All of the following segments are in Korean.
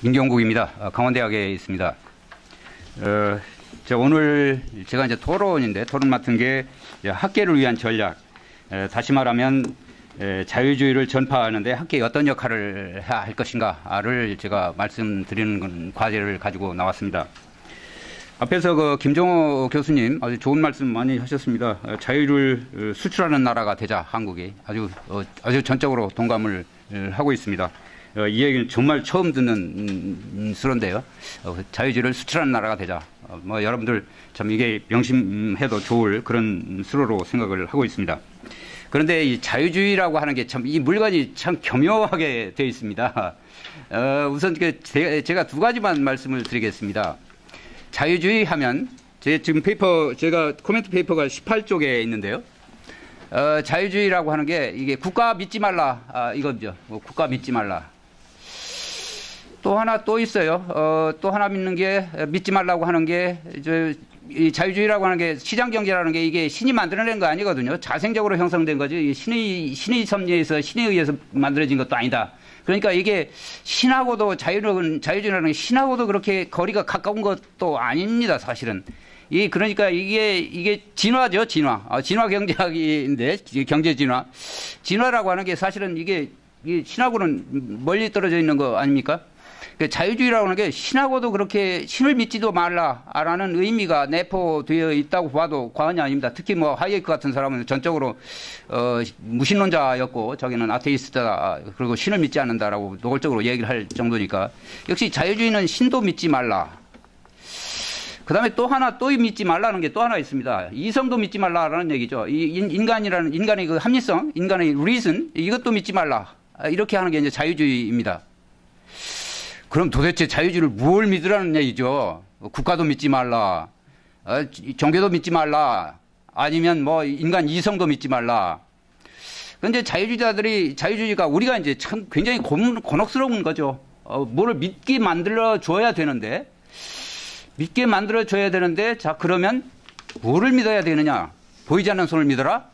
임경국입니다. 강원대학에 있습니다. 오늘 제가 이제 토론 맡은 게 학계를 위한 전략, 다시 말하면 자유주의를 전파하는데 학계에 어떤 역할을 해야 할 것인가를 제가 말씀드리는 과제를 가지고 나왔습니다. 앞에서 김종호 교수님 아주 좋은 말씀 많이 하셨습니다. 자유를 수출하는 나라가 되자, 한국이. 아주 전적으로 동감을 하고 있습니다. 이 얘기는 정말 처음 듣는 수론데요. 자유주의를 수출하는 나라가 되자. 여러분들 참 이게 명심해도 좋을 그런 수로로 생각을 하고 있습니다. 그런데 이 자유주의라고 하는 게 참 이 물건이 참 교묘하게 되어 있습니다. 우선 제가 두 가지만 말씀을 드리겠습니다. 자유주의 하면 지금 제가 코멘트 페이퍼가 18쪽에 있는데요. 자유주의라고 하는 게 이게 국가 믿지 말라, 이거죠. 국가 믿지 말라. 또 하나 또 있어요. 또 하나 믿지 말라고 하는 게, 이 자유주의라고 하는 게 시장 경제라는 게 이게 신이 만들어낸 거 아니거든요. 자생적으로 형성된 거지. 신의 섭리에서 신에 의해서 만들어진 것도 아니다. 그러니까 이게 신하고도 자유주의라는 게 신하고도 그렇게 거리가 가까운 것도 아닙니다, 사실은. 그러니까 이게 진화죠, 진화. 진화 경제학인데, 경제 진화. 진화라고 하는 게 사실은 이게 신하고는 멀리 떨어져 있는 거 아닙니까? 자유주의라고 하는 게 신하고도 그렇게 신을 믿지도 말라라는 의미가 내포되어 있다고 봐도 과언이 아닙니다. 특히 하이에크 같은 사람은 전적으로 무신론자였고 저기는 아테이스트다, 그리고 신을 믿지 않는다라고 노골적으로 얘기를 할 정도니까. 역시 자유주의는 신도 믿지 말라. 그 다음에 또 믿지 말라는 게 또 하나 있습니다. 이성도 믿지 말라라는 얘기죠. 인간의 그 합리성, 인간의 reason, 이것도 믿지 말라. 이렇게 하는 게 이제 자유주의입니다. 그럼 도대체 자유주의를 무엇을 믿으라는 얘기죠? 국가도 믿지 말라, 종교도 믿지 말라, 아니면 인간 이성도 믿지 말라. 그런데 자유주의가 우리가 이제 참 굉장히 곤혹스러운 거죠. 뭐를 믿게 만들어 줘야 되는데, 자, 그러면 뭐를 믿어야 되느냐? 보이지 않는 손을 믿어라?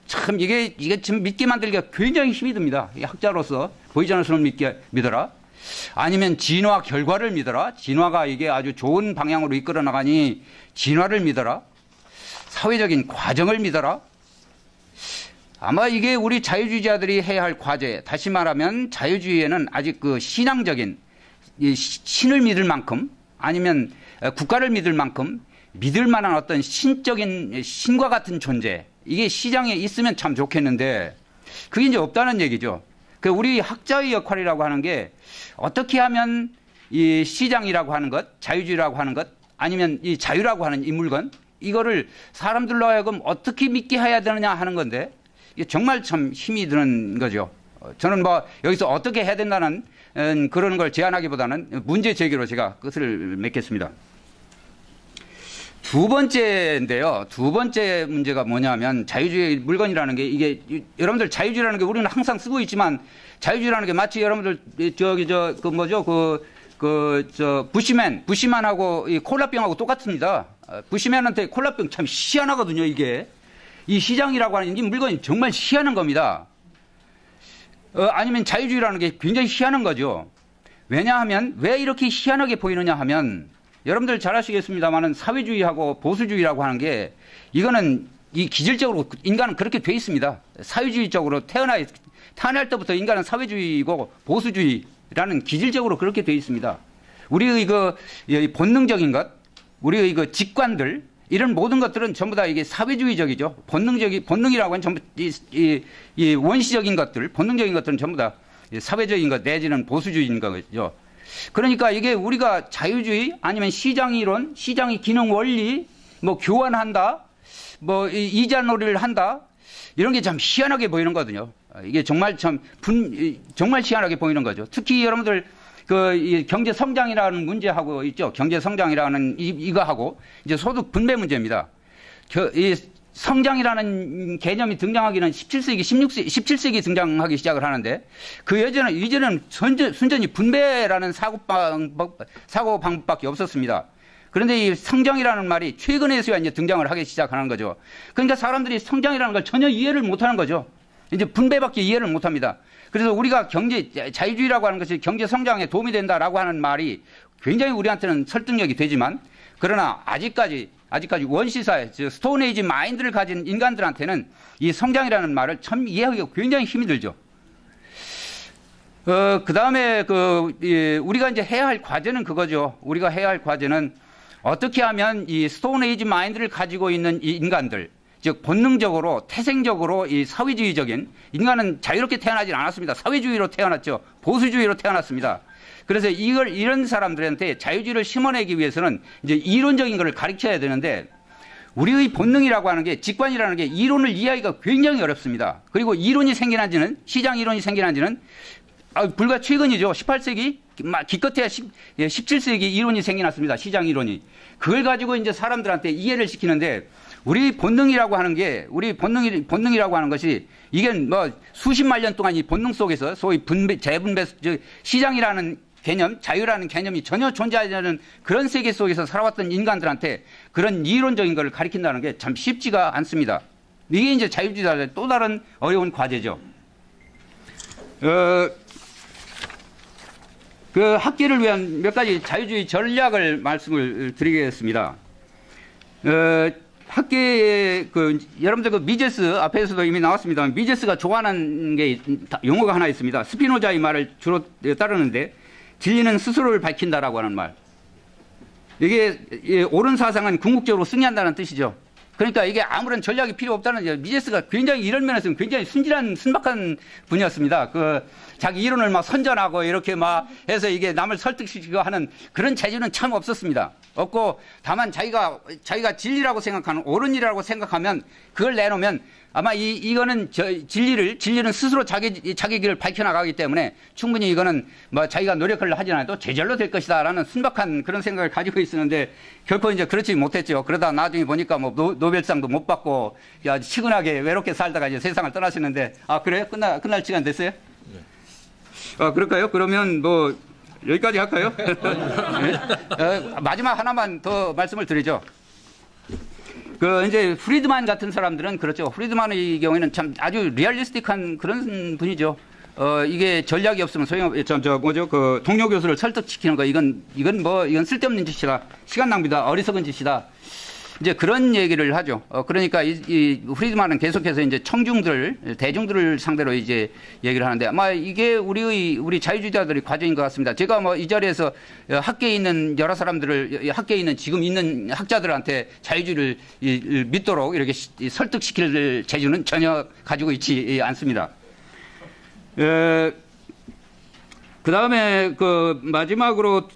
참, 이게 지금 믿게 만들기가 굉장히 힘이 듭니다. 학자로서 보이지 않는 손을 믿어라? 아니면 진화 결과를 믿어라? 진화가 이게 아주 좋은 방향으로 이끌어 나가니 진화를 믿어라? 사회적인 과정을 믿어라? 아마 이게 우리 자유주의자들이 해야 할 과제. 다시 말하면 자유주의에는 아직 그 신앙적인 신을 믿을 만큼, 아니면 국가를 믿을 만큼 믿을 만한 어떤 신과 같은 존재, 이게 시장에 있으면 참 좋겠는데 그게 이제 없다는 얘기죠. 우리 학자의 역할이라고 하는 게 어떻게 하면 이 시장이라고 하는 것, 자유주의라고 하는 것, 아니면 이 자유라고 하는 이 물건, 이거를 사람들로 하여금 어떻게 믿게 해야 되느냐 하는 건데, 이게 정말 참 힘이 드는 거죠. 저는 여기서 어떻게 해야 된다는 그런 걸 제안하기보다는 문제 제기로 제가 끝을 맺겠습니다. 두 번째인데요. 두 번째 문제가 뭐냐면, 자유주의 물건이라는 게 여러분들 자유주의라는 게 우리는 항상 쓰고 있지만, 자유주의라는 게 마치 여러분들 부시맨하고 이 콜라병하고 똑같습니다. 부시맨한테 콜라병 참 희한하거든요, 이게. 이 시장이라고 하는 이 물건이 정말 희한한 겁니다. 아니면 자유주의라는 게 굉장히 희한한 거죠. 왜냐하면, 왜 이렇게 희한하게 보이느냐 하면, 여러분들 잘 아시겠습니다만은 사회주의하고 보수주의라고 하는 게, 이거는 기질적으로 인간은 그렇게 돼 있습니다. 사회주의적으로 태어날 때부터 인간은 사회주의고 보수주의라는 기질적으로 그렇게 돼 있습니다. 우리의 본능적인 것, 우리의 직관들, 이런 모든 것들은 전부 다 이게 사회주의적이죠. 본능이라고 하는 전부 이 원시적인 것들, 본능적인 것들은 전부 다 사회적인 것 내지는 보수주의인 거죠. 그러니까 이게 우리가 자유주의, 아니면 시장이론, 시장의 기능 원리, 교환한다, 이자놀이를 한다, 이런 게 참 희한하게 보이는 거거든요. 이게 정말 정말 희한하게 보이는 거죠. 특히 여러분들 경제 성장이라는 문제하고 있죠. 경제 성장이라는 이거하고 이제 소득 분배 문제입니다. 이 성장이라는 개념이 등장하기는 17세기 등장하기 시작을 하는데, 이전에는 순전히 분배라는 사고 방법밖에 없었습니다. 그런데 이 성장이라는 말이 최근에서야 이제 등장을 하기 시작하는 거죠. 그러니까 사람들이 성장이라는 걸 전혀 이해를 못 하는 거죠. 이제 분배밖에 이해를 못 합니다. 그래서 우리가 자유주의라고 하는 것이 경제 성장에 도움이 된다라고 하는 말이 굉장히 우리한테는 설득력이 되지만 그러나 아직까지 원시사회, 스톤에이지 마인드를 가진 인간들한테는 이 성장이라는 말을 참 이해하기가 굉장히 힘이 들죠. 그 다음에 우리가 이제 해야 할 과제는 그거죠. 우리가 해야 할 과제는 어떻게 하면 이 스톤에이지 마인드를 가지고 있는 이 인간들, 즉 본능적으로 태생적으로 이 사회주의적인 인간은 자유롭게 태어나지 않았습니다. 사회주의로 태어났죠. 보수주의로 태어났습니다. 그래서 이런 사람들한테 자유주의를 심어내기 위해서는 이제 이론적인 것을 가르쳐야 되는데 우리의 본능이라고 하는 게 직관이라는 게 이론을 이해하기가 굉장히 어렵습니다. 그리고 이론이 생겨난 지는 시장 이론이 생겨난 지는 불과 최근이죠. 18세기 기껏해야 17세기 이론이 생겨났습니다. 시장 이론이. 그걸 가지고 이제 사람들한테 이해를 시키는데 우리 본능이라고 하는 게 우리 본능이라고 하는 것이 이게 뭐 수십만 년 동안 이 본능 속에서 소위 재분배 시장이라는 개념, 자유라는 개념이 전혀 존재하지 않는 그런 세계 속에서 살아왔던 인간들한테 그런 이론적인 걸 가르친다는 게 참 쉽지가 않습니다. 이게 이제 자유주의자의 또 다른 어려운 과제죠. 그 학계를 위한 몇 가지 자유주의 전략을 말씀을 드리겠습니다. 학계에 여러분들 미제스 앞에서도 이미 나왔습니다만 미제스가 좋아하는 게 용어가 하나 있습니다. 스피노자의 말을 주로 따르는데 진리는 스스로를 밝힌다라고 하는 말. 이게 옳은 사상은 궁극적으로 승리한다는 뜻이죠. 그러니까 이게 아무런 전략이 필요 없다는 미제스가 굉장히 이런 면에서는 굉장히 순박한 분이었습니다. 자기 이론을 막 선전하고 이렇게 막 해서 이게 남을 설득시키고 하는 그런 재주는 참 없었습니다. 없고 다만 자기가 진리라고 생각하는 옳은 일이라고 생각하면 그걸 내놓으면 아마 이거는 진리는 스스로 자기 길을 밝혀나가기 때문에 충분히 이거는 뭐 자기가 노력을 하지 않아도 제절로 될 것이다라는 순박한 그런 생각을 가지고 있었는데 결코 이제 그렇지 못했죠. 그러다 나중에 보니까 뭐 노벨상도 못 받고 아주 치근하게 외롭게 살다가 이제 세상을 떠나시는데 그래요? 끝날 시간 됐어요? 그럴까요? 그러면 뭐 여기까지 할까요? 네? 마지막 하나만 더 말씀을 드리죠. 이제 프리드만 같은 사람들은 그렇죠. 프리드만의 경우에는 참 아주 리얼리스틱한 그런 분이죠. 이게 전략이 없으면 동료 교수를 설득시키는 거 이건 쓸데없는 짓이다. 시간 낭비다. 어리석은 짓이다. 이제 그런 얘기를 하죠. 그러니까 이 프리드만은 계속해서 이제 대중들을 상대로 이제 얘기를 하는데 아마 이게 우리 자유주의자들의 과제인 것 같습니다. 제가 뭐 이 자리에서 학계에 있는 여러 사람들을 학계에 있는 지금 있는 학자들한테 자유주의를 믿도록 이렇게 설득시킬 재주는 전혀 가지고 있지 않습니다. 그 다음에 마지막으로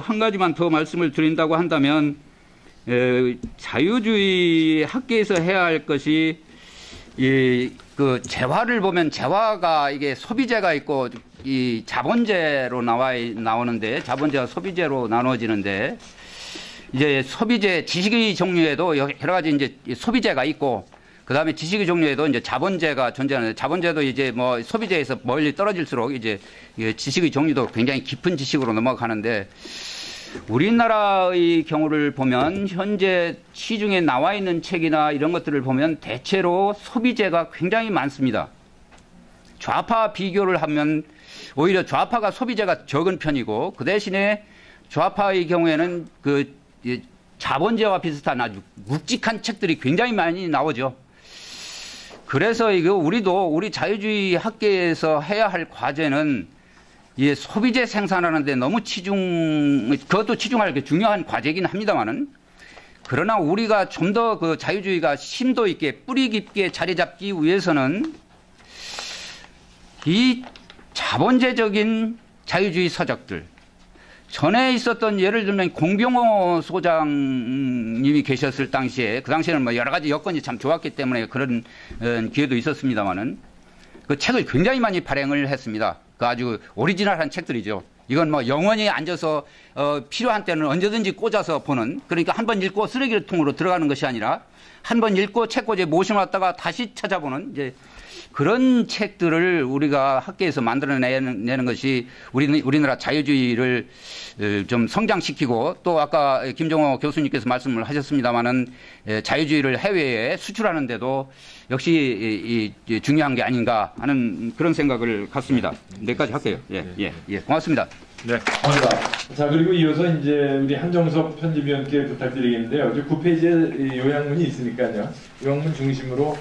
한 가지만 더 말씀을 드린다고 한다면 자유주의 학계에서 해야 할 것이 재화를 보면 재화가 이게 소비재가 있고 이 자본재로 나오는데 자본재와 소비재로 나누어지는데 이제 소비재 지식의 종류에도 여러 가지 이제 소비재가 있고 그 다음에 지식의 종류에도 이제 자본재가 존재하는데 자본재도 이제 뭐 소비재에서 멀리 떨어질수록 이제 지식의 종류도 굉장히 깊은 지식으로 넘어가는데 우리나라의 경우를 보면 현재 시중에 나와 있는 책이나 이런 것들을 보면 대체로 소비재가 굉장히 많습니다. 좌파 비교를 하면 오히려 좌파가 소비재가 적은 편이고 그 대신에 좌파의 경우에는 자본재와 비슷한 아주 묵직한 책들이 굉장히 많이 나오죠. 그래서 우리 자유주의 학계에서 해야 할 과제는 소비재 생산하는데 너무 그것도 치중할 중요한 과제이긴 합니다만은 그러나 우리가 좀 더 자유주의가 심도 있게 뿌리 깊게 자리 잡기 위해서는 이 자본재적인 자유주의 서적들 전에 있었던 예를 들면 공병호 소장님이 계셨을 당시에 그 당시에는 뭐 여러 가지 여건이 참 좋았기 때문에 그런 기회도 있었습니다만은 그 책을 굉장히 많이 발행을 했습니다. 아주 오리지널한 책들이죠. 이건 뭐 영원히 앉아서 필요한 때는 언제든지 꽂아서 보는 그러니까 한 번 읽고 쓰레기통으로 들어가는 것이 아니라 한 번 읽고 책꽂이에 모셔놨다가 다시 찾아보는 이제 그런 책들을 우리가 학계에서 만들어내는 것이 우리나라 자유주의를 좀 성장시키고 또 아까 김정호 교수님께서 말씀을 하셨습니다마는 자유주의를 해외에 수출하는 데도 역시 중요한 게 아닌가 하는 그런 생각을 갖습니다. 여기까지 할게요. 예, 고맙습니다. 네, 고맙습니다. 자, 그리고 이어서 이제 우리 한정섭 편집위원께 부탁드리겠는데요. 9페이지에 요약문이 있으니까요. 요약문 중심으로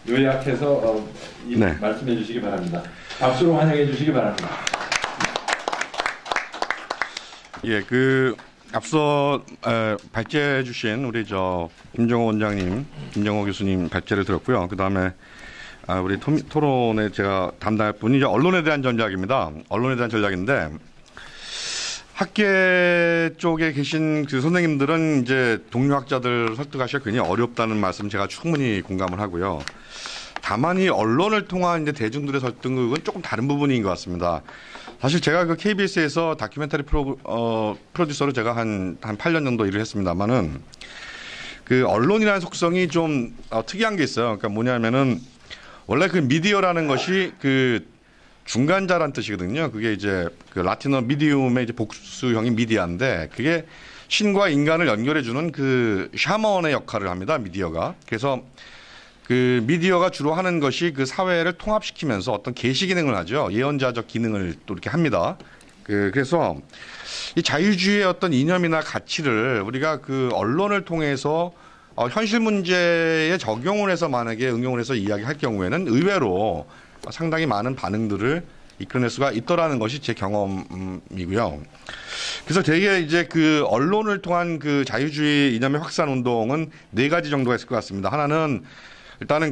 요약해서 네. 말씀해 주시기 바랍니다. 박수로 환영해 주시기 바랍니다. 예, 앞서 발제해 주신 우리 김정호 원장님, 김정호 교수님 발제를 들었고요. 그 다음에 우리 토론에 제가 담당할 분이 언론에 대한 전략입니다. 언론에 대한 전략인데 학계 쪽에 계신 그 선생님들은 이제 동료 학자들 설득하시기가 굉장히 어렵다는 말씀 제가 충분히 공감을 하고요. 다만 이 언론을 통한 이제 대중들의 설득은 조금 다른 부분인 것 같습니다. 사실 제가 그 KBS에서 다큐멘터리 프로듀서로 제가 한 8년 정도 일을 했습니다만은 그 언론이라는 속성이 좀 특이한 게 있어요. 그러니까 뭐냐면은 원래 그 미디어라는 것이 그 중간자란 뜻이거든요. 그게 이제 그 라틴어 미디움의 이제 복수형인 미디어인데 그게 신과 인간을 연결해주는 그 샤먼의 역할을 합니다. 미디어가. 그래서 그 미디어가 주로 하는 것이 그 사회를 통합시키면서 어떤 계시 기능을 하죠. 예언자적 기능을 또 이렇게 합니다. 그래서 이 자유주의의 어떤 이념이나 가치를 우리가 그 언론을 통해서 현실 문제에 적용을 해서 만약에 응용을 해서 이야기할 경우에는 의외로 상당히 많은 반응들을 이끌어낼 수가 있더라는 것이 제 경험이고요. 그래서 되게 이제 그 언론을 통한 그 자유주의 이념의 확산 운동은 4가지 정도가 있을 것 같습니다. 하나는 일단은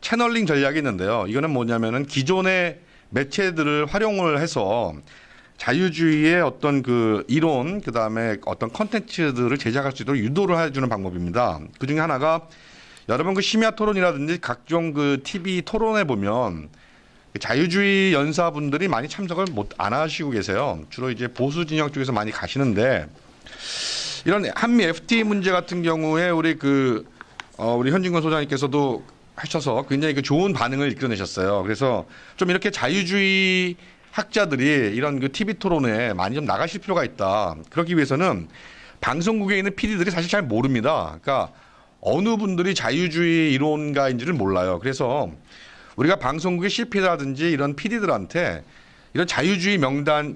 채널링 전략이 있는데요. 이거는 뭐냐면은 기존의 매체들을 활용을 해서 자유주의의 어떤 그 이론, 그 다음에 어떤 컨텐츠들을 제작할 수 있도록 유도를 해주는 방법입니다. 그 중에 하나가 여러분 그 심야 토론이라든지 각종 그 TV 토론에 보면 자유주의 연사분들이 많이 참석을 안 하시고 계세요. 주로 이제 보수 진영 쪽에서 많이 가시는데 이런 한미 FTA 문제 같은 경우에 우리 현진권 소장님께서도 하셔서 굉장히 그 좋은 반응을 이끌어내셨어요. 그래서 좀 이렇게 자유주의 학자들이 이런 그 TV 토론에 많이 좀 나가실 필요가 있다. 그렇기 위해서는 방송국에 있는 PD들이 사실 잘 모릅니다. 그러니까 어느 분들이 자유주의 이론가인지를 몰라요. 그래서 우리가 방송국의 CP라든지 이런 PD들한테 이런 자유주의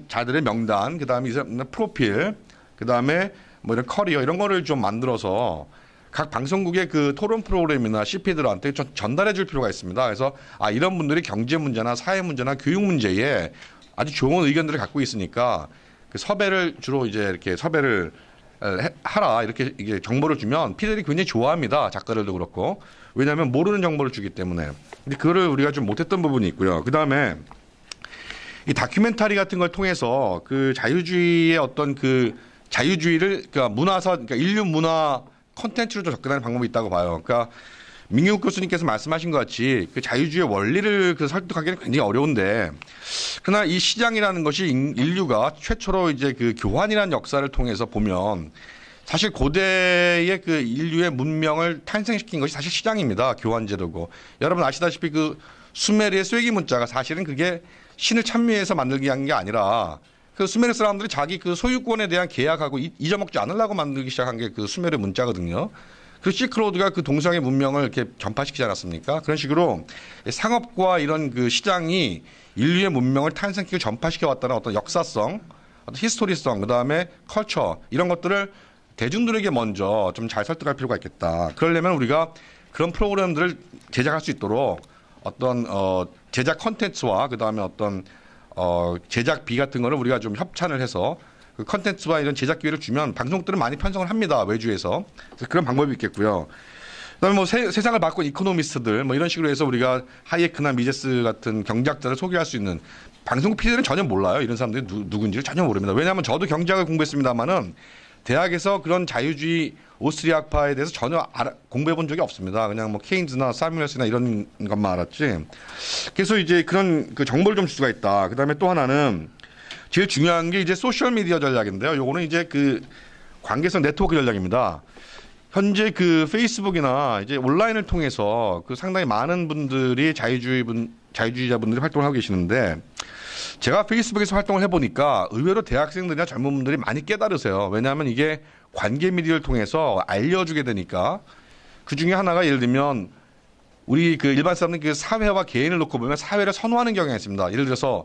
자들의 명단, 그다음에 이 사람 프로필, 그다음에 뭐 이런 커리어 이런 거를 좀 만들어서 각 방송국의 그 토론 프로그램이나 CP들한테 전달해 줄 필요가 있습니다. 그래서 이런 분들이 경제 문제나 사회 문제나 교육 문제에 아주 좋은 의견들을 갖고 있으니까 그 섭외를 주로 이제 이렇게 섭외를 하라 이렇게 이게 정보를 주면 피디들이 굉장히 좋아합니다. 작가들도 그렇고. 왜냐하면 모르는 정보를 주기 때문에. 근데 그거를 우리가 좀 못했던 부분이 있고요. 그 다음에 이 다큐멘터리 같은 걸 통해서 그 자유주의의 어떤 그 자유주의를 그러니까 인류 문화 콘텐츠로 좀 접근하는 방법이 있다고 봐요. 그러니까 민경욱 교수님께서 말씀하신 것 같이 그 자유주의의 원리를 설득하기는 굉장히 어려운데, 그러나 이 시장이라는 것이 인류가 최초로 이제 그 교환이라는 역사를 통해서 보면 사실 고대의 그 인류의 문명을 탄생시킨 것이 사실 시장입니다. 교환제도고. 여러분 아시다시피 그 수메르의 쐐기 문자가 사실은 그게 신을 찬미해서 만들기 한 게 아니라 그 수메르 사람들이 자기 그 소유권에 대한 계약하고 잊어먹지 않으려고 만들기 시작한 게 그 수메르 문자거든요. 그 실크로드가 그 동서양의 문명을 이렇게 전파시키지 않았습니까? 그런 식으로 상업과 이런 그 시장이 인류의 문명을 탄생시키고 전파시켜 왔다는 어떤 역사성, 어떤 히스토리성, 그 다음에 컬처 이런 것들을 대중들에게 먼저 좀 잘 설득할 필요가 있겠다. 그러려면 우리가 그런 프로그램들을 제작할 수 있도록 어떤 제작 컨텐츠와 그 다음에 어떤 제작비 같은 거를 우리가 좀 협찬을 해서 그 컨텐츠와 이런 제작 기회를 주면 방송들은 많이 편성을 합니다. 외주에서. 그래서 그런 방법이 있겠고요. 그다음에 뭐 세상을 바꾼 이코노미스트들 뭐 이런 식으로 해서 우리가 하이에크나 미제스 같은 경제학자를 소개할 수 있는 방송국 PD들은 전혀 몰라요. 이런 사람들이 누군지를 전혀 모릅니다. 왜냐하면 저도 경제학을 공부했습니다만은 대학에서 그런 자유주의 오스트리아파에 대해서 전혀 공부해 본 적이 없습니다. 그냥 뭐 케인즈나 사뮤엘스나 이런 것만 알았지. 그래서 이제 그런 그 정보를 좀 줄 수가 있다. 그다음에 또 하나는 제일 중요한 게 이제 소셜 미디어 전략인데요. 요거는 이제 그 관계성 네트워크 전략입니다. 현재 그 페이스북이나 이제 온라인을 통해서 그 상당히 많은 분들이 자유주의자분들이 활동을 하고 계시는데 제가 페이스북에서 활동을 해보니까 의외로 대학생들이나 젊은 분들이 많이 깨달으세요. 왜냐하면 이게 관계 미디어를 통해서 알려주게 되니까 그 중에 하나가 예를 들면 우리 그 일반 사람들 그 사회와 개인을 놓고 보면 사회를 선호하는 경향이 있습니다. 예를 들어서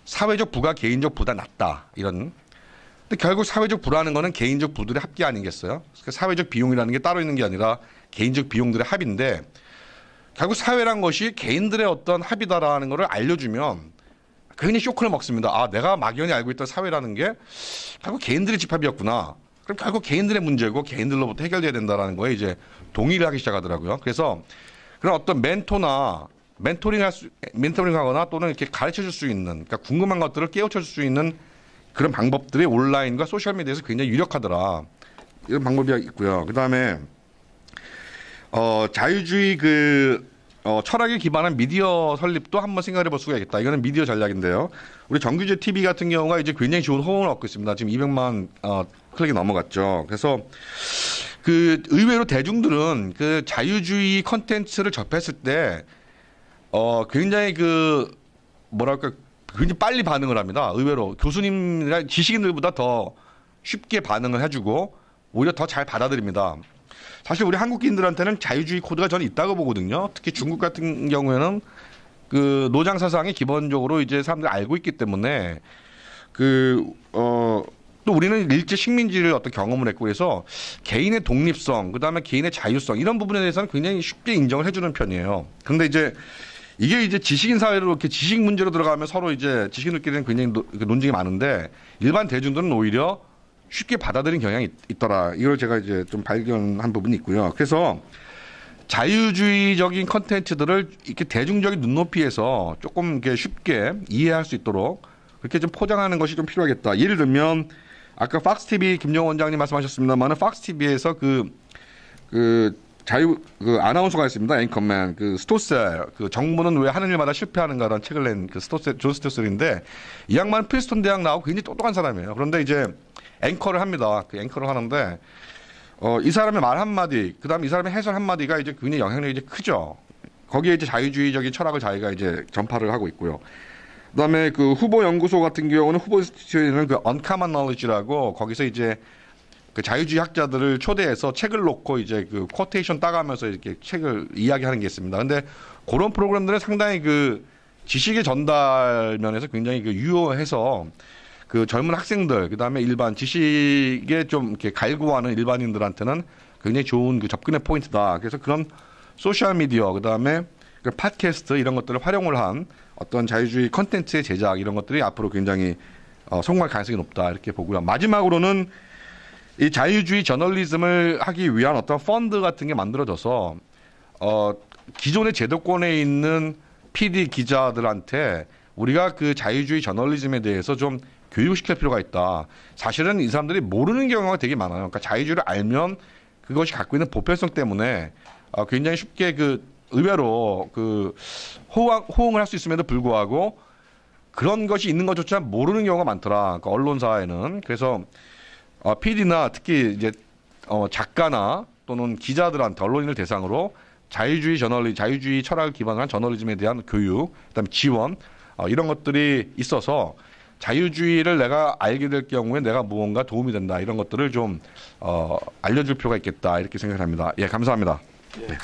사회적 부가 개인적 부보다 낫다 이런. 근데 결국 사회적 부라는 거는 개인적 부들의 합계 아니겠어요? 그러니까 사회적 비용이라는 게 따로 있는 게 아니라 개인적 비용들의 합인데 결국 사회란 것이 개인들의 어떤 합이다라는 거를 알려주면 굉장히 쇼크를 먹습니다. 아, 내가 막연히 알고 있던 사회라는 게 결국 개인들의 집합이었구나. 그럼 결국 개인들의 문제고 개인들로부터 해결돼야 된다라는 거에 이제 동의를 하기 시작하더라고요. 그래서 그런 어떤 멘토링하거나 또는 이렇게 가르쳐 줄 수 있는, 그러니까 궁금한 것들을 깨우쳐 줄 수 있는 그런 방법들이 온라인과 소셜미디어에서 굉장히 유력하더라. 이런 방법이 있고요. 그 다음에 자유주의 철학에 기반한 미디어 설립도 한번 생각해 볼 수가 있겠다. 이거는 미디어 전략인데요. 우리 정규제 TV 같은 경우가 이제 굉장히 좋은 호응을 얻고 있습니다. 지금 200만 클릭이 넘어갔죠. 그래서 그 의외로 대중들은 그 자유주의 컨텐츠를 접했을 때 굉장히 굉장히 빨리 반응을 합니다. 의외로 교수님이나 지식인들보다 더 쉽게 반응을 해주고 오히려 더 잘 받아들입니다. 사실 우리 한국인들한테는 자유주의 코드가 저는 있다고 보거든요. 특히 중국 같은 경우에는 그 노장 사상이 기본적으로 이제 사람들이 알고 있기 때문에 또 우리는 일제 식민지를 어떤 경험을 했고 그래서 개인의 독립성, 그 다음에 개인의 자유성 이런 부분에 대해서는 굉장히 쉽게 인정을 해주는 편이에요. 그런데 이게 이제 지식인 사회로 이렇게 지식 문제로 들어가면 서로 이제 지식인들끼리는 굉장히 논쟁이 많은데 일반 대중들은 오히려 쉽게 받아들인 경향이 있더라. 이걸 제가 이제 좀 발견한 부분이 있고요. 그래서 자유주의적인 컨텐츠들을 이렇게 대중적인 눈높이에서 조금 이렇게 쉽게 이해할 수 있도록 그렇게 좀 포장하는 것이 좀 필요하겠다. 예를 들면 아까 팍스TV 김정원 원장님 말씀하셨습니다만은 팍스TV에서 아나운서가 있습니다. 앵커맨 스토셀 정부는 왜 하는 일마다 실패하는가라는 책을 낸 존 스토셀인데 이 양반은 프린스턴 대학 나오고 굉장히 똑똑한 사람이에요. 그런데 이제 앵커를 합니다. 앵커를 하는데 이 사람의 말 한마디, 그다음에 이 사람의 해설 한마디가 이제 굉장히 영향력이 이제 크죠. 거기에 이제 자유주의적인 철학을 자기가 이제 전파를 하고 있고요. 그다음에 후보 연구소 같은 경우는 후보에는 Uncommon Knowledge라고 거기서 이제 자유주의 학자들을 초대해서 책을 놓고 이제 쿼테이션 따가면서 이렇게 책을 이야기하는 게 있습니다. 근데 그런 프로그램들은 상당히 지식의 전달 면에서 굉장히 유효해서 젊은 학생들, 그 다음에 일반 지식에 좀 이렇게 갈구하는 일반인들한테는 굉장히 좋은 접근의 포인트다. 그래서 그런 소셜미디어, 그 다음에 팟캐스트 이런 것들을 활용을 한 어떤 자유주의 컨텐츠의 제작 이런 것들이 앞으로 굉장히 성공할 가능성이 높다. 이렇게 보고요. 마지막으로는 이 자유주의 저널리즘을 하기 위한 어떤 펀드 같은 게 만들어져서 기존의 제도권에 있는 PD 기자들한테 우리가 자유주의 저널리즘에 대해서 좀 교육시킬 필요가 있다. 사실은 이 사람들이 모르는 경우가 되게 많아요. 그러니까 자유주의를 알면 그것이 갖고 있는 보편성 때문에 굉장히 쉽게 의외로 호응을 할 수 있음에도 불구하고 그런 것이 있는 것조차 모르는 경우가 많더라. 언론사에는. 그래서 PD나 특히 이제 작가나 또는 기자들한테 언론인을 대상으로 자유주의 철학을 기반으로 한 저널리즘에 대한 교육, 그다음에 지원 이런 것들이 있어서 자유주의를 내가 알게 될 경우에 내가 무언가 도움이 된다 이런 것들을 좀 알려줄 필요가 있겠다 이렇게 생각합니다. 예, 감사합니다. 예. 네.